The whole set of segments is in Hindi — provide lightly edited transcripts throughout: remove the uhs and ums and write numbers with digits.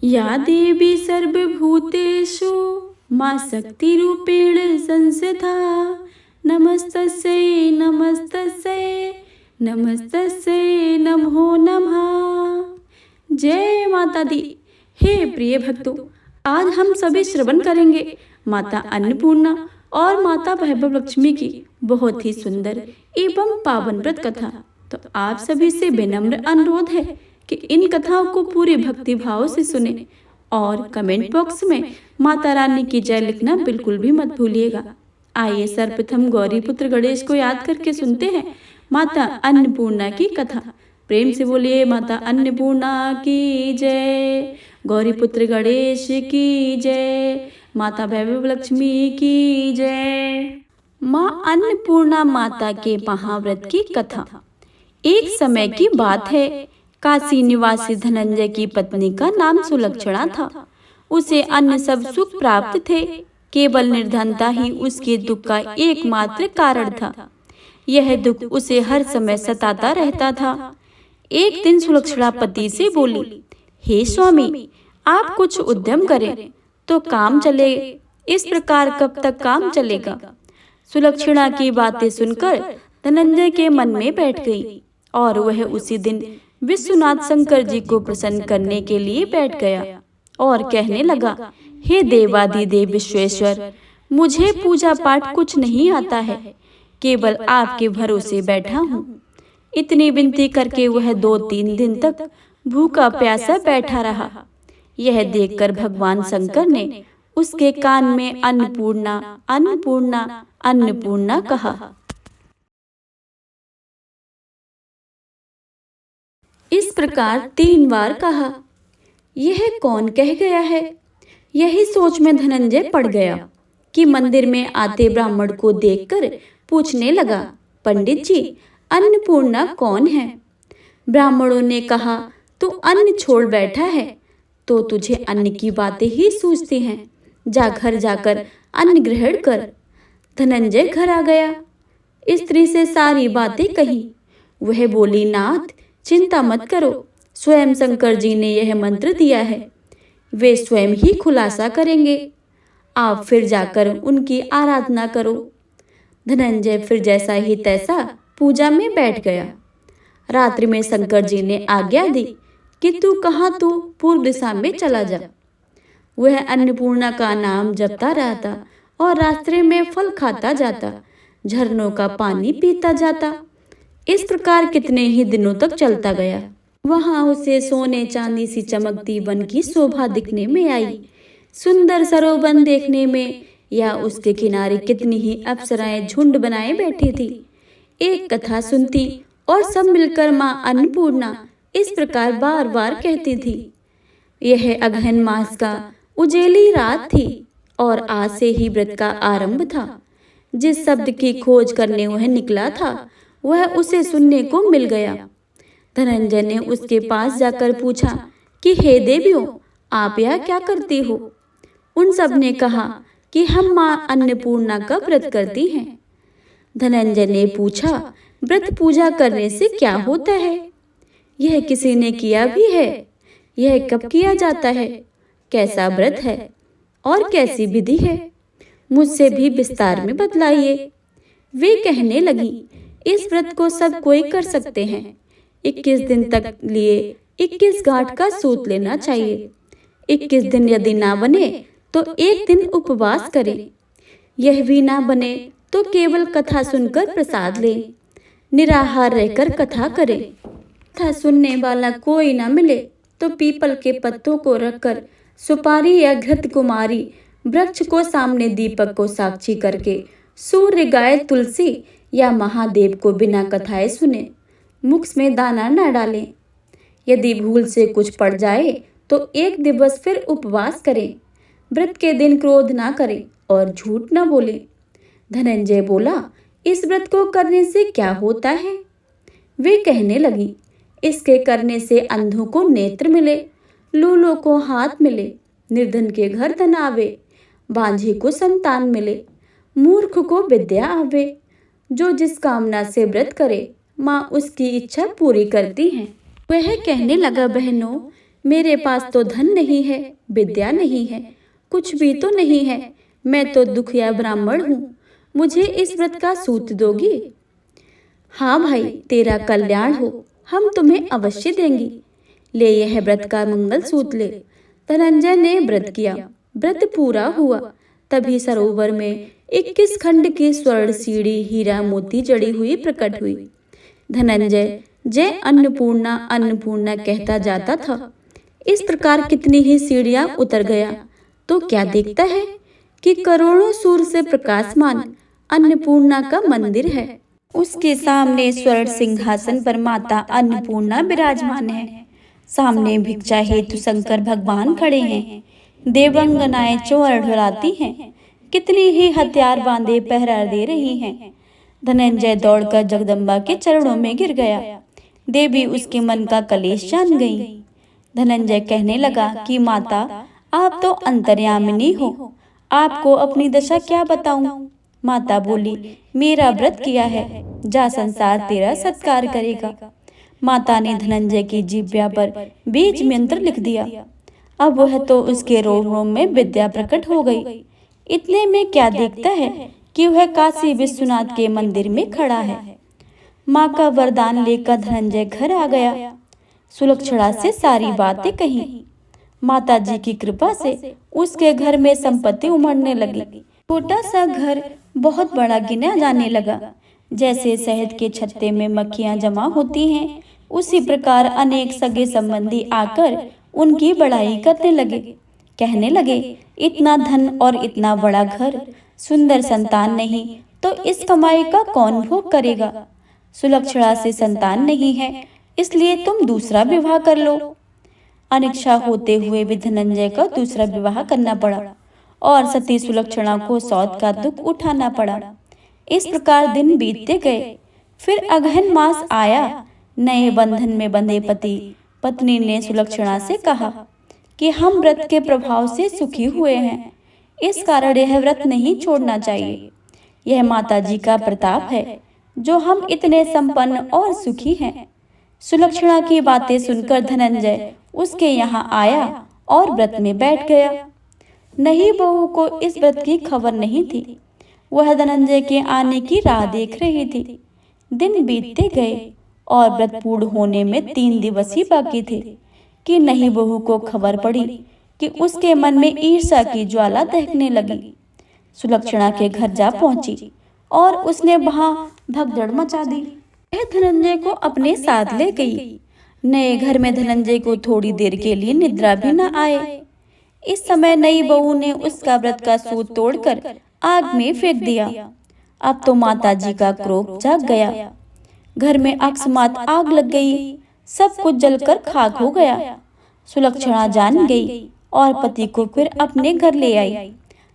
या देवी सर्वभूतेषु मां शक्तिरूपेण संस्थिता। नमस्तस्यै नमस्तस्यै नमस्तस्यै नमो नमः। जय माता दी। हे प्रिय भक्तों, आज हम सभी श्रवण करेंगे माता अन्नपूर्णा और माता वैभव लक्ष्मी की बहुत ही सुंदर एवं पावन व्रत कथा। तो आप सभी से विनम्र अनुरोध है कि इन कथाओं को पूरे भक्ति भाव से सुने और कमेंट बॉक्स में माता रानी की जय लिखना बिल्कुल भी मत भूलिएगा। आइए सर्वप्रथम गौरी पुत्र गणेश को याद करके सुनते हैं माता अन्नपूर्णा की कथा। प्रेम से बोलिए माता अन्नपूर्णा की जय, गौरी पुत्र गणेश की जय, माता वैभव लक्ष्मी की जय। मां अन्नपूर्णा माता के महाव्रत की कथा। एक समय की बात है, काशी निवासी धनंजय की पत्नी का नाम सुलक्षणा था। उसे अन्य सब सुख प्राप्त थे, केवल निर्धनता ही उसके दुख का एकमात्र कारण था। यह दुख उसे हर समय सताता रहता था। एक दिन सुलक्षणा पति से बोली, हे स्वामी, आप कुछ उद्यम करें तो काम चले, इस प्रकार कब तक काम चलेगा। सुलक्षणा की बातें सुनकर धनंजय के मन में बैठ गई और वह उसी दिन विश्वनाथ शंकर जी को प्रसन्न करने के लिए बैठ गया और कहने लगा, हे देवाधिदेव विश्वेश्वर, मुझे पूजा पाठ कुछ नहीं आता है, केवल आपके भरोसे बैठा हूँ। इतनी विनती करके वह 2-3 दिन तक भूखा प्यासा बैठा रहा। यह देखकर भगवान शंकर ने उसके कान में अन्नपूर्णा अन्नपूर्णा अन्नपूर्णा कहा। इस प्रकार 3 बार कहा। यह कौन कह गया है? यही सोच में धनंजय पड़ गया कि मंदिर में आते ब्राह्मण को देखकर पूछने लगा, पंडित जी, अन्नपूर्णा कौन है? ब्राह्मणों ने कहा, तू अन्न छोड़ बैठा है तो तुझे अन्न की बातें ही सूझती हैं। जा घर जाकर अन्न ग्रहण कर। धनंजय घर आ गया, स्त्री से सारी बातें कही। वह बोली, नाथ, चिंता मत करो, स्वयं शंकर जी ने यह मंत्र दिया है, वे स्वयं ही खुलासा करेंगे। आप फिर जाकर उनकी आराधना करो। धनंजय फिर जैसा ही तैसा पूजा में बैठ गया। रात्रि में शंकर जी ने आज्ञा दी कि तू कहाँ, तू पूर्व दिशा में चला जा। वह अन्नपूर्णा का नाम जपता रहता और रास्ते में फल खाता जाता, झरनों का पानी पीता जाता। इस प्रकार कितने ही दिनों तक चलता गया। वहां उसे सोने चांदी सी चमकती वन की शोभा दिखने में आई। सुंदर सरोवर देखने में या उसके किनारे कितनी ही अप्सराएं झुंड बनाए बैठी थी। एक कथा सुनती और सब मिलकर मां अन्नपूर्णा इस प्रकार बार बार कहती थी। यह अगहन मास का उजेली रात थी और आज से ही व्रत का आरंभ था। जिस शब्द की खोज करने वह निकला था वह उसे सुनने को मिल गया। धनंजय ने उसके पास जाकर पूछा कि हे देवियों, आप यह क्या करती हो? उन सब ने कहा कि हम मां अन्नपूर्णा का व्रत करती हैं। धनंजय ने पूछा, व्रत पूजा करने से क्या होता है? यह किसी ने किया भी है? यह कब किया जाता है? कैसा व्रत है और कैसी विधि है? मुझसे भी विस्तार में बतलाइए। वे कहने लगी, इस व्रत को सब कोई कर सकते हैं। 21 दिन तक लिए 21 गांठ का सूत लेना चाहिए। 21 दिन यदि ना बने तो एक दिन उपवास करें। यह भी ना बने तो केवल कथा सुनकर प्रसाद लें। निराहार रहकर कथा करें। कथा सुनने वाला कोई ना मिले तो पीपल के पत्तों को रखकर सुपारी या घृत कुमारी वृक्ष को सामने दीपक को साक्षी करके सूर्य, गाय, तुलसी या महादेव को बिना कथाएं सुने मुख में दाना न डालें। यदि भूल से कुछ पड़ जाए तो एक दिवस फिर उपवास करें। व्रत के दिन क्रोध ना करें और झूठ न बोलें। धनंजय बोला, इस व्रत को करने से क्या होता है? वे कहने लगी, इसके करने से अंधों को नेत्र मिले, लूलों को हाथ मिले, निर्धन के घर धन आवे, बांझे को संतान मिले, मूर्ख को विद्या आवे। जो जिस कामना से व्रत करे माँ उसकी इच्छा पूरी करती है। वह कहने लगा, बहनों, मेरे पास तो धन नहीं है, विद्या नहीं है, कुछ भी तो नहीं है। मैं तो दुखिया ब्राह्मण हूँ, मुझे इस व्रत का सूत दोगी? हाँ भाई, तेरा कल्याण हो, हम तुम्हें अवश्य देंगे। ले यह व्रत का मंगल सूत्र ले। धनंजय ने व्रत किया। व्रत पूरा हुआ। तभी सरोवर में 21 खंड की स्वर्ण सीढ़ी हीरा मोती जड़ी हुई प्रकट हुई। धनंजय जय अन्नपूर्णा अन्नपूर्णा कहता जाता था। इस प्रकार कितनी ही सीढ़ियां उतर गया तो क्या देखता है कि करोड़ों सूर्य से प्रकाशमान अन्नपूर्णा का मंदिर है। उसके सामने स्वर्ण सिंहासन पर माता अन्नपूर्णा विराजमान है। सामने भिक्षा हेतु शंकर भगवान खड़े हैं। देवंगनाएं चौर ढुलाती हैं। कितनी ही हथियार बांधे पहरा दे रही हैं। धनंजय दौड़कर जगदम्बा के चरणों में गिर गया। देवी उसके मन का कलेश जान गई। धनंजय कहने लगा कि माता, आप तो अंतर्यामिनी हो, आपको अपनी दशा क्या बताऊं? माता बोली, मेरा व्रत किया है, जा संसार तेरा सत्कार करेगा। माता ने धनंजय की जिह्वा पर बीज मंत्र लिख दिया। अब वह तो उसके रोम रोम में विद्या प्रकट हो गई। इतने में क्या देखता है कि वह काशी विश्वनाथ के मंदिर में खड़ा है। माँ का वरदान लेकर धनंजय घर आ गया। सुलक्षणा से सारी बातें कही। माता जी की कृपा से उसके घर में संपत्ति उमड़ने लगी। छोटा सा घर बहुत बड़ा गिना जाने लगा। जैसे शहद के छत्ते में मक्खियां जमा होती हैं, उसी प्रकार अनेक सगे संबंधी आकर उनकी बड़ाई करने लगे। कहने लगे, इतना धन और इतना बड़ा घर, सुंदर संतान नहीं तो इस कमाई का कौन भोग करेगा? सुलक्षणा से संतान नहीं है, इसलिए तुम दूसरा विवाह कर लो। अनिच्छा होते हुए भी धनंजय का दूसरा विवाह करना पड़ा और सती सुलक्षणा को सौत का दुख उठाना पड़ा। इस प्रकार दिन बीतते गए। फिर अगहन मास आया। नए बंधन में बंधे पति पत्नी ने सुलक्षणा से कहा कि हम व्रत के प्रभाव से सुखी हुए हैं, इस कारण यह व्रत नहीं छोड़ना चाहिए। यह माता जी का प्रताप है जो हम इतने संपन्न और सुखी हैं। सुलक्षणा की बातें सुनकर धनंजय उसके यहाँ आया और व्रत में बैठ गया। नहीं बहू को इस व्रत की खबर नहीं थी। वह धनंजय के आने की राह देख रही थी। दिन बीतते गए और व्रत पूर्ण होने में 3 दिवस ही बाकी थे कि नहीं बहू को खबर पड़ी कि उसके मन में ईर्ष्या की ज्वाला दहकने लगी। सुलक्षणा के घर जा पहुंची और उसने वहां भगदड़ मचा दी। वह धनंजय को अपने साथ ले गई। नए घर में धनंजय को थोड़ी देर के लिए निद्रा भी न आए। इस समय नई बहू ने उसका व्रत का सूत तोड़कर आग में फेंक दिया। अब तो माता जी का क्रोध जाग गया। घर में अकस्मात आग लग गई। सब कुछ जलकर खाक हो गया। सुलक्षणा जान गई और पति को फिर अपने घर ले आई।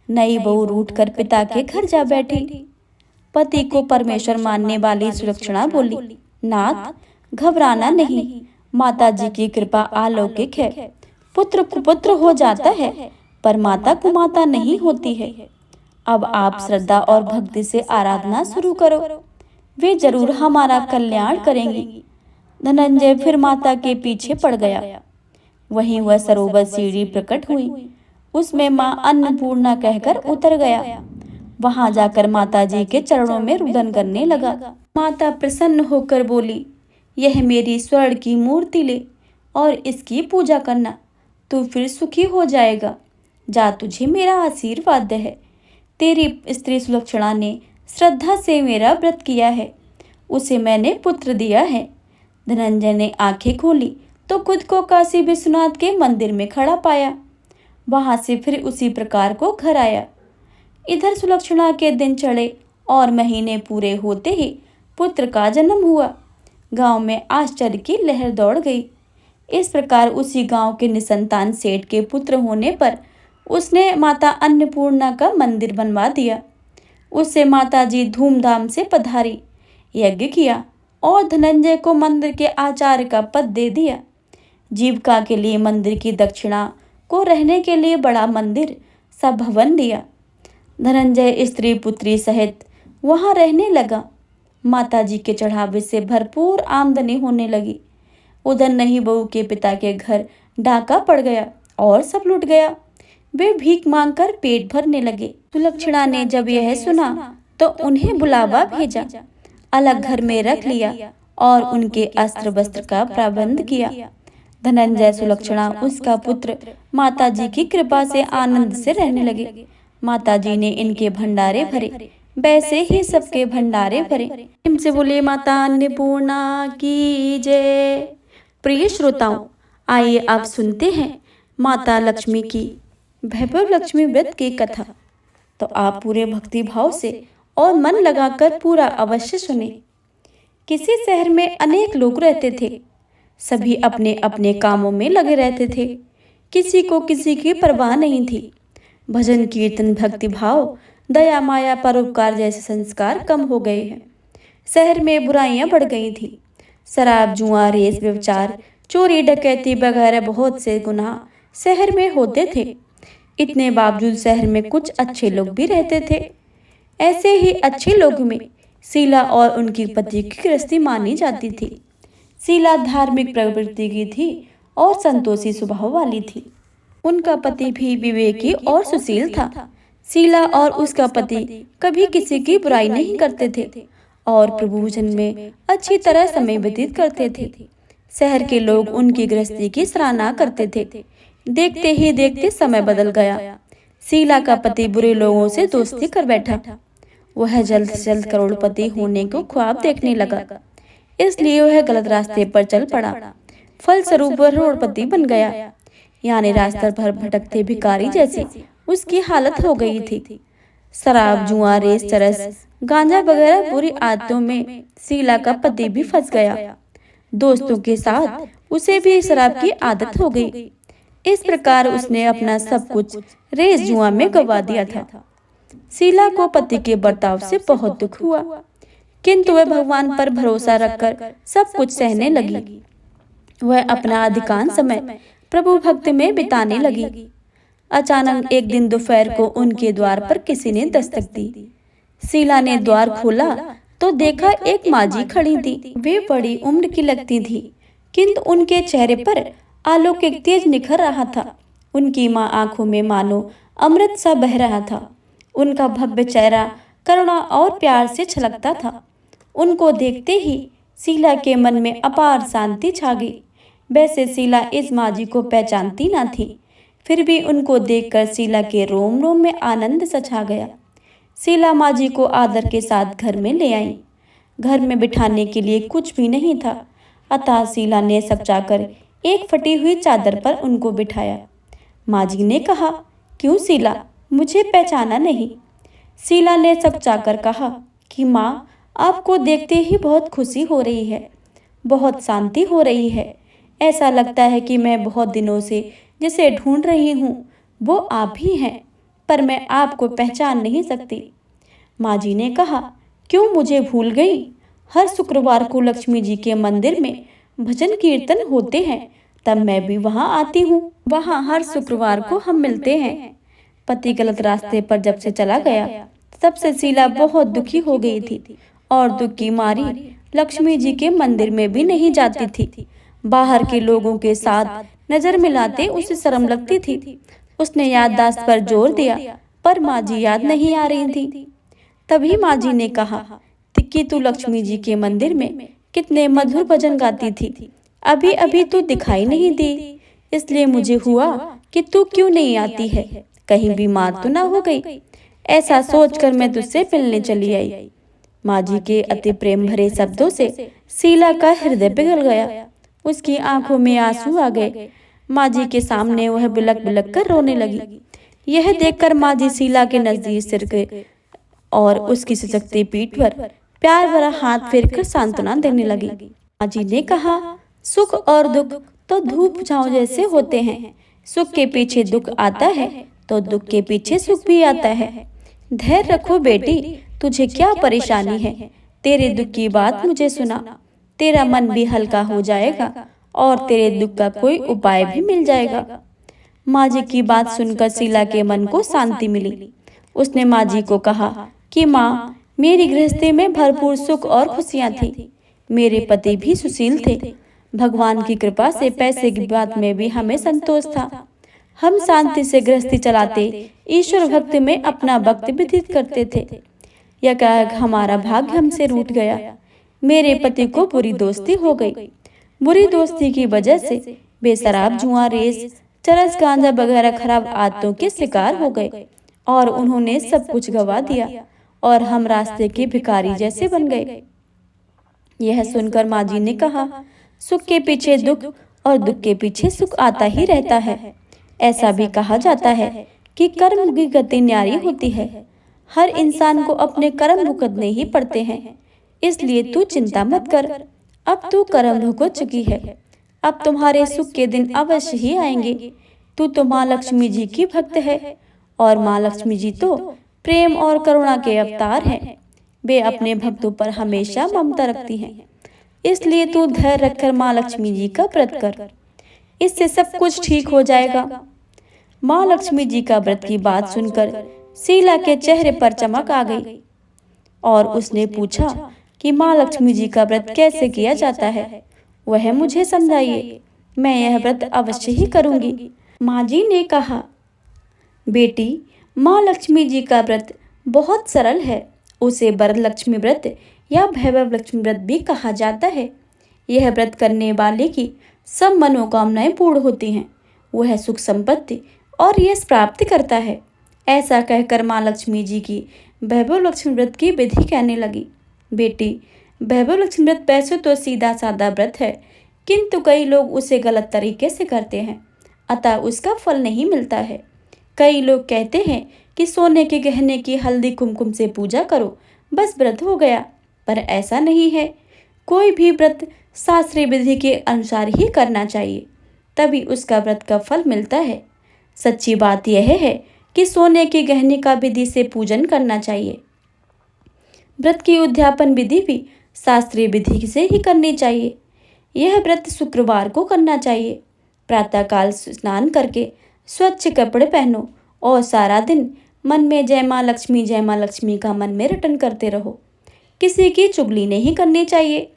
नई बहू रूठकर पिता के घर जा बैठी। पति को परमेश्वर मानने वाली सुलक्षणा बोली, नाथ, घबराना नहीं, माता जी की कृपा अलौकिक है। पुत्र कुपुत्र हो जाता है पर माता कुमाता नहीं होती है। अब आप श्रद्धा और भक्ति से आराधना शुरू करो, वे जरूर हमारा कल्याण करेंगी। धनंजय फिर माता के पीछे पड़ गया। वहीं वह सरोवर सीढ़ी प्रकट हुई। उसमें माँ अन्नपूर्णा कहकर उतर गया। वहां जाकर माता जी के चरणों में रुदन करने लगा। माता प्रसन्न होकर बोली, यह मेरी स्वर्ण की मूर्ति ले और इसकी पूजा करना, तू फिर सुखी हो जाएगा। जा, तुझे मेरा आशीर्वाद है। तेरी स्त्री सुलक्षणा ने श्रद्धा से मेरा व्रत किया है, उसे मैंने पुत्र दिया है। धनंजय ने आंखें खोली तो खुद को काशी विश्वनाथ के मंदिर में खड़ा पाया। वहां से फिर उसी प्रकार को घर आया। इधर सुलक्षणा के दिन चढ़े और महीने पूरे होते ही पुत्र का जन्म हुआ। गांव में आश्चर्य की लहर दौड़ गई। इस प्रकार उसी गांव के निसंतान सेठ के पुत्र होने पर उसने माता अन्नपूर्णा का मंदिर बनवा दिया। उससे माता जी धूमधाम से पधारी, यज्ञ किया और धनंजय को मंदिर के आचार्य का पद दे दिया। जीविका के लिए मंदिर की दक्षिणा को रहने के लिए बड़ा मंदिर सा भवन दिया। धनंजय स्त्री पुत्री सहित वहां रहने लगा। माता जी के चढ़ावे से भरपूर आमदनी होने लगी। उधर नहीं बहू के पिता के घर डाका पड़ गया और सब लुट गया। वे भीख मांगकर पेट भरने लगे। सुलक्षणा ने जब यह सुना तो उन्हें बुलावा भेजा, अलग घर में रख लिया और उनके अस्त्र वस्त्र का प्रबंध किया। धनंजय, सुलक्षणा, उसका पुत्र माताजी की कृपा से आनंद से रहने लगे। माताजी ने इनके भंडारे भरे, वैसे ही सबके भंडारे भरे। इनसे बोले माता अन्नपूर्णा की जय। प्रिय श्रोताओं, आइए अब सुनते हैं माता लक्ष्मी की वैभव लक्ष्मी व्रत की कथा। तो आप पूरे भक्ति भाव से और मन लगाकर पूरा अवश्य सुने। किसी शहर में अनेक लोग रहते थे। सभी अपने अपने कामों में लगे रहते थे। किसी को किसी की परवाह नहीं थी। भजन कीर्तन, भक्ति भाव, दया माया, परोपकार जैसे संस्कार कम हो गए हैं। शहर में बुराइयां बढ़ गई थी। शराब, जुआ, रेस, व्यभिचार, चोरी, डकैती वगैरह बहुत से गुनाह शहर में होते थे। इतने बावजूद शहर में कुछ अच्छे लोग भी रहते थे। ऐसे ही अच्छे लोगों में शीला और उनकी पति की गृहस्थी मानी जाती थी। शीला धार्मिक प्रवृत्ति की थी और संतोषी स्वभाव वाली थी। उनका पति भी विवेकी और सुशील था। शीला और उसका पति कभी किसी की बुराई नहीं करते थे और प्रभु भजन में अच्छी तरह समय व्यतीत करते थे। शहर के लोग उनकी गृहस्थी की सराहना करते थे। देखते ही देखते समय बदल गया। शीला का पति बुरे लोगों से दोस्ती कर बैठा। वह जल्द से जल्द करोड़पति होने को ख्वाब देखने लगा, इसलिए वह गलत रास्ते पर चल पड़ा। फलस्वरूप वह करोड़पति बन गया, यानी रास्ते पर भटकते भिखारी जैसी उसकी हालत हो गई थी। शराब, जुआ, रेस, चरस, गांजा वगैरह बुरी आदतों में शीला का पति भी फंस गया। दोस्तों के साथ उसे भी शराब की आदत हो गई। इस प्रकार उसने अपना सब कुछ रेस, जुआ में गवा दिया था। शीला को पति के बर्ताव से बहुत दुख हुआ, किंतु वह भगवान पर भरोसा रखकर सब कुछ सहने लगी। वह अपना अधिकांश समय प्रभु भक्ति में बिताने लगी। अचानक एक दिन दोपहर को उनके द्वार पर किसी ने दस्तक दी। शीला ने द्वार खोला तो देखा एक माजी खड़ी थी। वे बड़ी उम्र की लगती थी, किंतु उनके चेहरे पर अलौकिक तेज निखर रहा था। उनकी माँ आंखों में मानो अमृत सा बह रहा था। उनका भव्य चेहरा करुणा और प्यार से छलकता था। उनको देखते ही शीला के मन में अपार शांति छा गई। वैसे शीला इस माजी को पहचानती न थी, फिर भी उनको देखकर शीला के रोम रोम में आनंद सा छा गया। शीला माजी को आदर के साथ घर में ले आई। घर में बिठाने के लिए कुछ भी नहीं था, अतः शीला ने सकचाकर एक फटी हुई चादर पर उनको बिठाया। माजी ने कहा, क्यों शीला, मुझे पहचाना नहीं? शीला ने सकचाकर कहा कि माँ, आपको देखते ही बहुत खुशी हो रही है, बहुत शांति हो रही है। ऐसा लगता है कि मैं बहुत दिनों से जिसे ढूंढ रही हूँ वो आप ही हैं, पर मैं आपको पहचान नहीं सकती। माजी ने कहा, क्यों मुझे भूल गई? हर शुक्रवार को लक्ष्मी जी के मंदिर में भजन कीर्तन होते हैं, तब मैं भी वहाँ आती हूँ। वहाँ हर शुक्रवार को हम मिलते हैं। पति गलत रास्ते पर जब से चला गया तब से शीला बहुत दुखी हो गई थी और दुख की मारी लक्ष्मी जी के मंदिर में भी नहीं जाती थी। बाहर के लोगों के साथ नजर मिलाते उसे शर्म लगती थी। उसने याददाश्त पर जोर दिया, पर माजी याद नहीं आ रही थी। तभी माजी ने कहा कि तू लक्ष्मी जी के मंदिर में कितने मधुर भजन गाती थी, अभी अभी तू दिखाई नहीं दी, इसलिए मुझे हुआ कि तू क्यों नहीं आती है, कहीं बीमार तो ना हो गई। ऐसा सोचकर मैं तुझसे मिलने चली आई। माजी के अति प्रेम भरे शब्दों से शीला का हृदय पिघल गया। उसकी आंखों में आंसू आ गए। माजी के सामने वह बिलक बिलक कर रोने लगी। यह देखकर माजी शीला के नजदीक सिर गए और उसकी सजगती पीठ पर प्यार भरा हाथ फेरकर सांत्वना देने लगी। माजी ने कहा, सुख और दुख तो धूप छांव जैसे होते हैं। सुख के पीछे दुख आता है तो दुख के पीछे सुख भी आता है। धैर्य रखो बेटी, तुझे क्या परेशानी है? तेरे दुख की बात मुझे सुना, तेरा मन भी हल्का हो जाएगा और तेरे दुख का कोई उपाय भी मिल जाएगा। माजी की बात सुनकर शीला के मन को शांति मिली। उसने माजी को कहा कि माँ, मेरी गृहस्थी में भरपूर सुख और खुशियाँ थी। मेरे पति भी सुशील थे। भगवान की कृपा से पैसे की बात में भी हमें संतोष था। हम शांति से गृहस्थी चलाते, ईश्वर भक्ति में अपना वक्त व्यतीत करते थे। यकायक हमारा भाग्य हमसे रूठ गया। मेरे पति को बुरी दोस्ती हो गई। बुरी दोस्ती की वजह से वे शराब, जुआ, रेस, चरस, गांजा वगैरह खराब आदतों के शिकार हो गए और उन्होंने सब कुछ गवा दिया और हम रास्ते के भिखारी जैसे बन गए। यह सुनकर माँ जी ने कहा, सुख के पीछे दुख और दुख के पीछे सुख आता ही रहता है। ऐसा भी कहा जाता है कि कर्म की गति न्यारी होती है। हर इंसान को अपने कर्म भुगतने ही पड़ते हैं, इसलिए तू चिंता मत कर। अब तू कर्म भुगत चुकी है, अब तुम्हारे सुख के दिन अवश्य ही आएंगे। तू तो माँ लक्ष्मी जी की भक्त है और माँ लक्ष्मी जी तो प्रेम और करुणा के अवतार हैं। वे अपने भक्तों पर हमेशा ममता रखती हैं, इसलिए तू धैर्य रखकर माँ लक्ष्मी जी का व्रत कर, इससे सब कुछ ठीक हो जाएगा। माँ लक्ष्मी जी का व्रत की बात सुनकर शीला के चेहरे पर चमक आ गई और उसने पूछा कि माँ लक्ष्मी जी का व्रत कैसे किया जाता है, वह मुझे समझाइए, मैं यह व्रत अवश्य ही करूंगी। माँ जी ने कहा, बेटी, माँ लक्ष्मी जी का व्रत बहुत सरल है। उसे वरलक्ष्मी व्रत या भैरव लक्ष्मी व्रत भी कहा जाता है। यह व्रत करने वाले की सब मनोकामनाएं पूर्ण होती हैं। वह सुख संपत्ति और यश प्राप्त करता है। ऐसा कहकर माँ लक्ष्मी जी की वैभव लक्ष्मी व्रत की विधि कहने लगी। बेटी, वैभव लक्ष्मी व्रत वैसे तो सीधा साधा व्रत है, किंतु कई लोग उसे गलत तरीके से करते हैं, अतः उसका फल नहीं मिलता है। कई लोग कहते हैं कि सोने के गहने की हल्दी कुमकुम से पूजा करो, बस व्रत हो गया, पर ऐसा नहीं है। कोई भी व्रत शास्त्रीय विधि के अनुसार ही करना चाहिए, तभी उसका व्रत का फल मिलता है। सच्ची बात यह है कि सोने के गहने का विधि से पूजन करना चाहिए। व्रत की उद्यापन विधि भी शास्त्रीय विधि से ही करनी चाहिए। यह व्रत शुक्रवार को करना चाहिए। प्रातःकाल स्नान करके स्वच्छ कपड़े पहनो और सारा दिन मन में जय माँ लक्ष्मी का मन में रटन करते रहो। किसी की चुगली नहीं करनी चाहिए।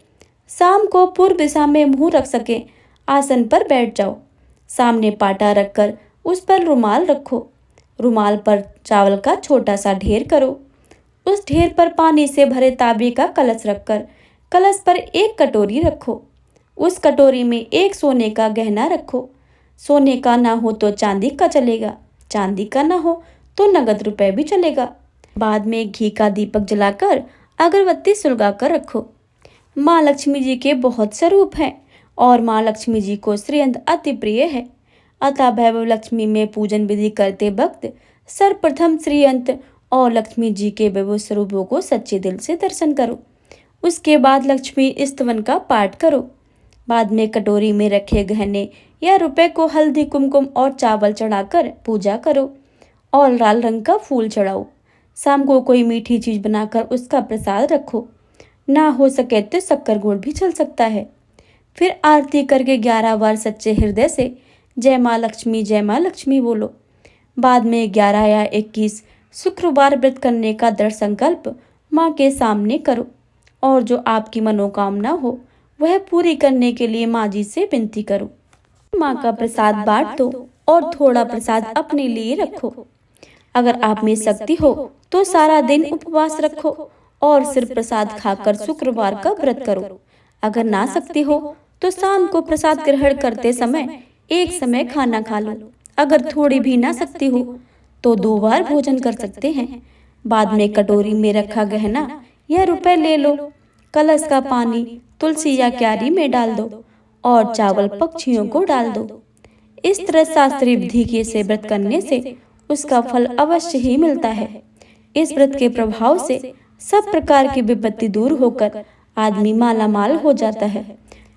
शाम को पूर्व दिशा में मुंह रख सके आसन पर बैठ जाओ। सामने पाटा रखकर उस पर रुमाल रखो। रुमाल पर चावल का छोटा सा ढेर करो। उस ढेर पर पानी से भरे तांबे का कलश रखकर कलश पर एक कटोरी रखो। उस कटोरी में एक सोने का गहना रखो। सोने का ना हो तो चांदी का चलेगा, चांदी का ना हो तो नगद रुपए भी चलेगा। बाद में घी का दीपक जलाकर अगरबत्ती सुलगा कर रखो। माँ लक्ष्मी जी के बहुत स्वरूप हैं और माँ लक्ष्मी जी को श्रीअंत अति प्रिय है, अतः वैभव लक्ष्मी में पूजन विधि करते वक्त सर्वप्रथम श्रीअंत और लक्ष्मी जी के वैभव स्वरूपों को सच्चे दिल से दर्शन करो। उसके बाद लक्ष्मी स्तवन का पाठ करो। बाद में कटोरी में रखे गहने या रुपए को हल्दी कुमकुम और चावल चढ़ाकर पूजा करो और लाल रंग का फूल चढ़ाओ। शाम को कोई मीठी चीज बनाकर उसका प्रसाद रखो। ना हो सके तो शक्कर गुड़ भी चल सकता है। फिर आरती करके 11 बार सच्चे हृदय से जय माँ लक्ष्मी बोलो। बाद में 11 या 21 शुक्रवार व्रत करने का दृढ़ संकल्प माँ के सामने करो और जो आपकी मनोकामना हो वह पूरी करने के लिए माँ जी से विनती करो। माँ का प्रसाद बांट दो और थोड़ा प्रसाद अपने लिए रखो। अगर आप में शक्ति हो तो सारा दिन उपवास रखो और सिर्फ प्रसाद खाकर शुक्रवार का व्रत करो। अगर ना शक्ति हो तो शाम को प्रसाद ग्रहण करते समय एक समय खाना खा लो। अगर थोड़ी भी ना शक्ति हो तो 2 बार भोजन कर सकते हैं। बाद में कटोरी में रखा गहना या रुपए ले लो। कलश का पानी तुलसी या क्यारी में डाल दो और चावल पक्षियों को डाल दो। इस तरह शास्त्रीय विधि से व्रत करने से उसका फल अवश्य ही मिलता है। इस व्रत के प्रभाव से सब प्रकार की विपत्ति दूर होकर आदमी माला माल हो जाता है।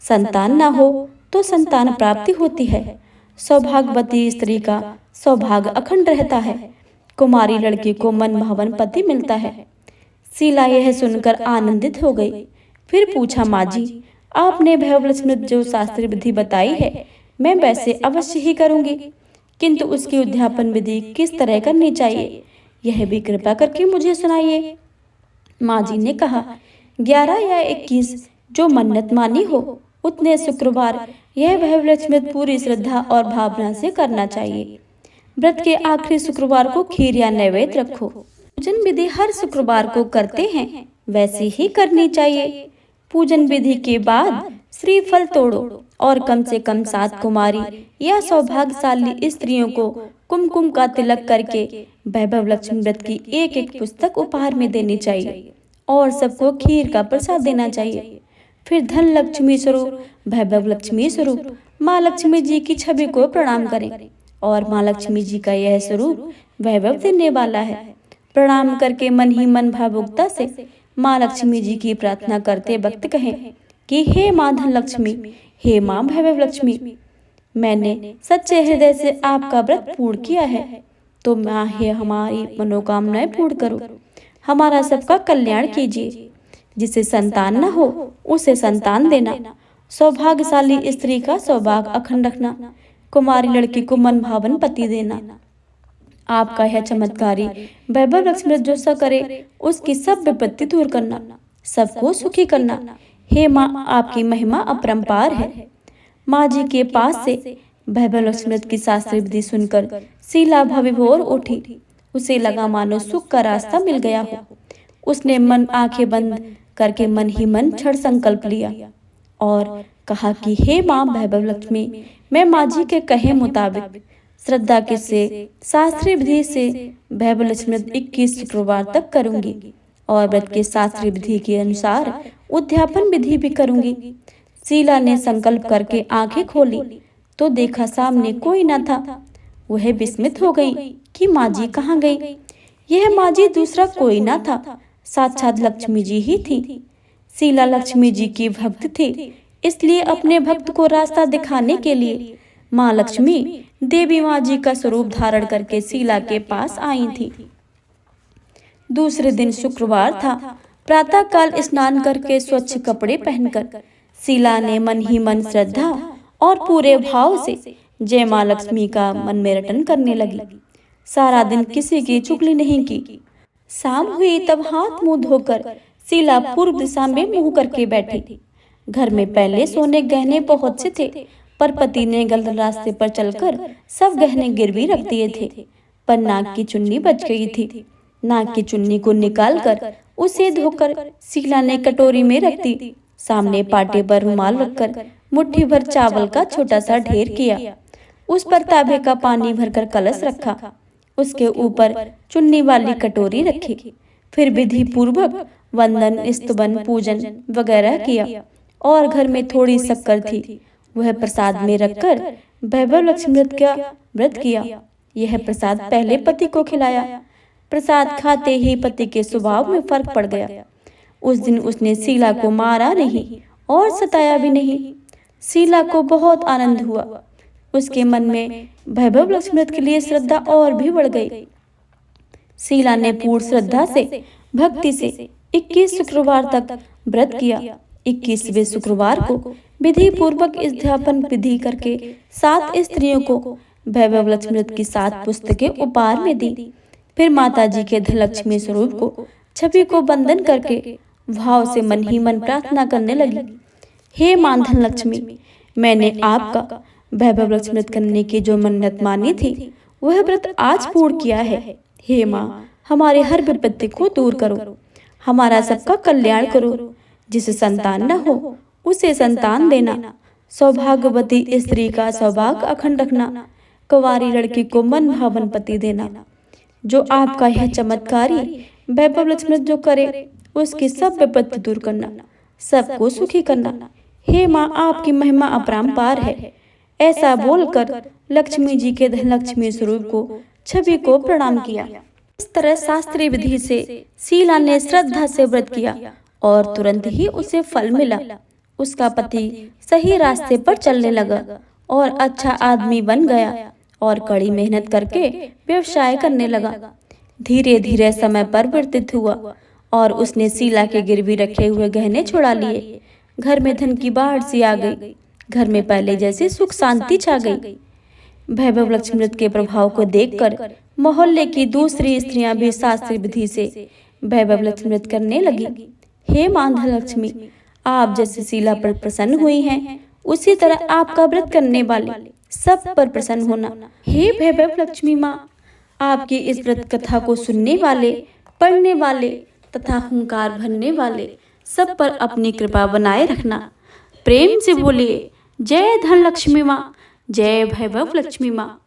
संतान ना हो तो संतान प्राप्ति होती है। सौभाग्यवती स्त्री का सौभाग्य अखंड रहता है। कुमारी लड़की को मनभावन पति मिलता है। शीला यह सुनकर आनंदित हो गई। फिर पूछा, माँ जी, आपने वैभव लक्ष्मी जो शास्त्रीय विधि बताई है मैं वैसे अवश्य ही करूंगी, किंतु उसकी उद्यापन विधि किस तरह करनी चाहिए यह भी कृपा करके मुझे सुनाइए। माँ जी ने कहा, 11 या 21 जो मन्नत मानी हो उतने शुक्रवार यह वैभवलक्ष्मी व्रत पूरी श्रद्धा और भावना से करना चाहिए। व्रत के आखिरी शुक्रवार को खीर या नैवेद्य रखो। पूजन विधि हर शुक्रवार को करते हैं वैसी ही करनी चाहिए। पूजन विधि के बाद श्रीफल तोड़ो और कम से कम 7 कुमारी या सौभाग्यशाली स्त्रियों को कुमकुम का तिलक करके वैभवलक्ष्मी व्रत की एक पुस्तक उपहार में देनी चाहिए और सबको खीर का प्रसाद देना चाहिए। फिर धन लक्ष्मी स्वरूप वैभवलक्ष्मी स्वरूप माँ लक्ष्मी जी की छवि को प्रणाम करें और माँ लक्ष्मी जी का यह स्वरूप वैभव देने वाला है। प्रणाम करके मन ही मन भावुकता से माँ लक्ष्मी जी की प्रार्थना करते वक्त कहें कि हे माँ धन लक्ष्मी, हे माँ वैभव लक्ष्मी, मैंने सच्चे हृदय से आपका व्रत पूर्ण किया है, तो माँ हे हमारी मनोकामनाएं पूर्ण करो, हमारा सबका कल्याण कीजिए। जिसे संतान न हो उसे संतान देना, सौभाग्यशाली स्त्री का सौभाग्य अखंड रखना, कुमारी लड़की को मन भावन पति देना। आपका यह चमत्कारी वैभवलक्ष्मी जो सा करे उसकी सब विपत्ति दूर करना, सबको सुखी करना। हे माँ, आपकी महिमा अपरंपार है। माँ जी के पास से वैभवलक्ष्मी की शास्त्रीय विधि सुनकर शीला भविभोर उठी। उसे लगा मानो सुख का रास्ता मिल गया हो। उसने मन आंखें बंद करके मन ही मन क्षण संकल्प लिया और कहा कि हे माँ वैभवलक्ष्मी, मैं माँ जी के कहे मुताबिक श्रद्धा के से शास्त्रीय विधि से वैभवलक्ष्मी 21 शुक्रवार तक करूंगी और व्रत के शास्त्रीय विधि के अनुसार उद्यापन विधि भी करूंगी। शीला ने संकल्प करके आंखें खोली तो देखा सामने कोई न था। वह विस्मित हो गई कि माँ जी कहाँ गई। यह माँ जी दूसरा कोई न था, साक्षात लक्ष्मी जी ही थी। शीला लक्ष्मी जी की भक्त थी, इसलिए अपने भक्त को रास्ता दिखाने के लिए माँ लक्ष्मी देवी माँ जी का स्वरूप धारण करके शीला के पास आई थी। दूसरे दिन शुक्रवार था। प्रातः काल स्नान करके स्वच्छ कपड़े पहनकर शीला ने मन ही मन श्रद्धा और पूरे भाव से जय माँ लक्ष्मी का मन में रटन करने लगी। सारा दिन किसी की चुगली नहीं की। शाम हुई तब हाथ मुंह धोकर शीला पूर्व दिशा में मुंह करके बैठी। घर में पहले सोने गहने बहुत से थे, पर पति ने गलत रास्ते पर चलकर सब गहने गिरवी रख दिए थे। पर नाक की चुन्नी बच गई थी। नाक की चुन्नी को निकालकर उसे धोकर शीला ने कटोरी में रख दी। सामने पाटे पर रुमाल रखकर मुट्ठी भर चावल का छोटा सा ढेर किया। उस पर तांबे का पानी भरकर कलश रखा। उसके ऊपर चुन्नी वाली कटोरी रखी। फिर विधि पूर्वक वंदन, स्तुवन, पूजन वगैरह किया और घर में थोड़ी शक्कर थी, वह प्रसाद में रखकर वैभवलक्ष्मी व्रत किया। यह प्रसाद पहले पति को खिलाया। प्रसाद खाते ही पति के स्वभाव में फर्क पड़ गया। उस दिन उसने शीला को मारा नहीं और सताया भी नहीं। शीला को बहुत आनंद हुआ। उसके मन में वैभवलक्ष्मी के लिए श्रद्धा और भी बढ़ गई। शीला ने पूर्ण श्रद्धा से भक्ति से 21 शुक्रवार तक व्रत किया। 21वें शुक्रवार को विधि पूर्वक उद्यापन विधि करके 7 स्त्रियों को वैभवलक्ष्मी की 7 पुस्तकें उपहार में दी। फिर माता जी के धनलक्ष्मी स्वरूप को छवि को बंधन करके भाव से मन ही मन प्रार्थना करने लगी। हे मां धनलक्ष्मी, मैंने आपका वैभवलक्ष्मी करने की जो मन्नत मानी थी वह व्रत आज पूर्ण किया है। हे माँ, हमारे हर विपत्ति को दूर करो, हमारा सबका कल्याण करो। जिसे संतान न हो उसे संतान देना, सौभाग्यवती स्त्री का सौभाग्य अखंड रखना, कुंवारी लड़की को मन भावन पति देना। जो आपका यह चमत्कारी वैभवलक्ष्मी जो करे उसकी सब विपत्ति दूर करना, सबको सुखी करना। हे माँ, आपकी महिमा अपरंपार है। ऐसा बोलकर लक्ष्मी जी के धनलक्ष्मी स्वरूप को छवि को प्रणाम किया। इस तरह शास्त्रीय विधि से शीला ने श्रद्धा से व्रत किया और तुरंत ही उसे फल मिला। उसका पति सही रास्ते पर चलने लगा और अच्छा आदमी बन गया और कड़ी मेहनत करके व्यवसाय करने लगा। धीरे धीरे समय पर व्यतीत हुआ और उसने शीला के गिरवी रखे हुए गहने छुड़ा लिए। घर में धन की बाढ़ सी आ गई। घर में पहले जैसे सुख शांति छा गई। वैभवलक्ष्मी के प्रभाव को देखकर मोहल्ले की दूसरी स्त्रियां भी शास्त्रीय विधि से वैभवलक्ष्मी करने लगी। हे मां धनलक्ष्मी, आप जैसे शीला पर प्रसन्न हुई हैं, उसी तरह आपका व्रत करने वाले सब पर प्रसन्न होना। हे वैभव लक्ष्मी माँ, आपकी इस व्रत कथा को सुनने वाले, पढ़ने वाले तथा हुंकार भरने वाले सब पर अपनी कृपा बनाए रखना। प्रेम से बोलिए जय धन लक्ष्मी माँ, जय वैभव लक्ष्मी माँ।